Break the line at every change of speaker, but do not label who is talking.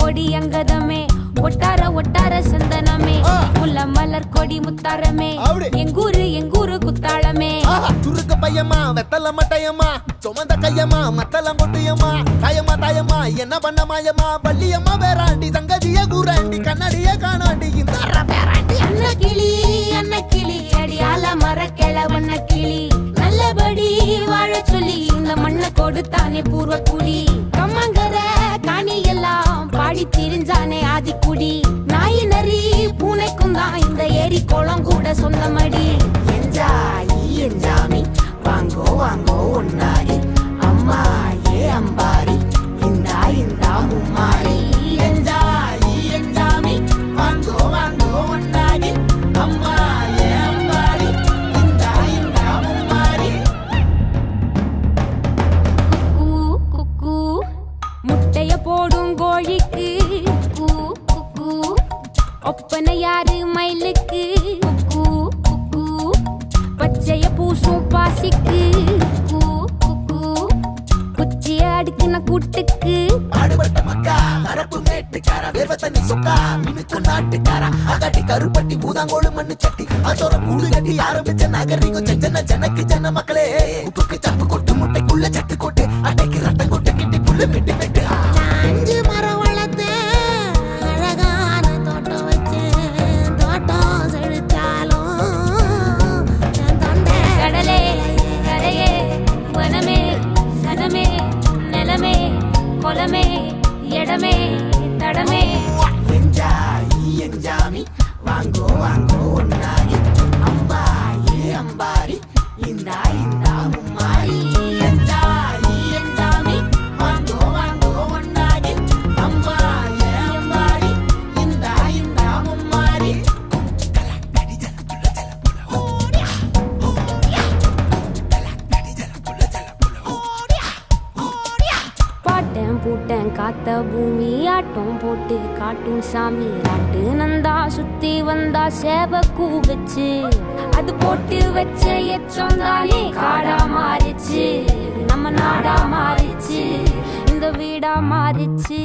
கொடி அங்கதமே ஒட்டார ஒட்டார சந்தனமே முல்ல மலர் கொடி முத்தாரமே எங்கூரு குத்தாளமே
துருக்க பையமா வெத்தல மட்டையம்மா சுமந்த கையம்மா மத்தலம் கொட்டியம்மா தாயம்மா தாயம்மா என்ன பண்ண மாயம்மா பள்ளியம்மா வேறாண்டி சங்கதிய கூறாண்டி கண்ணாடிய காணாண்டி இந்த
அன்ன கிளி அடியால மர கிளவண்ண கிளி நல்லபடி வாழ சொல்லி இந்த மண்ணை கொடுத்தானே பூர்வ குடி கம்மங்கர காணி எல்லாம் பாடி திரிஞ்சானே ஆதிக்குடி நாய் நரி பூனைக்கும் தான் இந்த ஏரி குளம் கூட சொந்தமடி என்ஜாமி வாங்கோ வாங்கோ ஒன்னாரி அம்மா ஏ அம்பாரி இந்தா இந்தா மும்மாரி என்ஜாமி வாங்கோ வாங்கோ ஒன்னாரி அம்மா ஏ அம்பாரி இந்தா இந்தா மும்மாரி குக்கு குக்கு முட்டைய போடும் கோழிக்கு குக்கு ஒப்பனை யாரு மயிலுக்கு குக்கு குக்கு பச்சைய பூசும் பாசிக்கு குச்சிய அடுக்கின கூட்டுக்கு
ஆடுபட்ட மக்கா அரப்பு மேட்டுக்கார வேர்வ தண்ணி சொக்கா மினுக்கு நாட்டுக்கார அகாட்டி கருப்பட்டி பூதாங்கோடு மண்ணு சட்டி அதோட கூடு கட்டி ஆரம்பிச்ச நாகரிகம் செஞ்சன ஜனக்கு ஜன மக்களே உப்புக்கு சப்பு கொட்டு முட்டைக்குள்ள சட்டு கொட்டு அட்டைக்கு ரத்தம் கொட்டு கிட்டி புல்லு வெட்டு வெட்டு
அஞ்சு மரம் வளர்த்தேன் அழகான தோட்டம் வச்சேன் தோட்டம் செழிச்சாலும் கடலே கரையே வனமே சனமே நிலமே கொலமே இடமே தடமே
என்ஜாமி வாங்கோ வாங்கோ ஒன்னாரி அம்மா ஏ அம்பாரி இந்தா இந்தா மும்மாரி என்ஜாமி வாங்கோ வாங்கோ ஒன்னாரி அம்மா ஏ அம்பாரி இந்தா இந்தா மும்மாரி
பாட்டன் பூட்டன் காத்த பூமி ஆட்டம் போட்டு காட்டும் சாமி நாட்டு நந்தா சுத்தி வந்தா சேவ கூ வச்சு அது போட்டு வச்ச எச்சம் தானே காடா மாறிச்சு நம்ம நாடா மாறிச்சு இந்த வீடா மாறிச்சு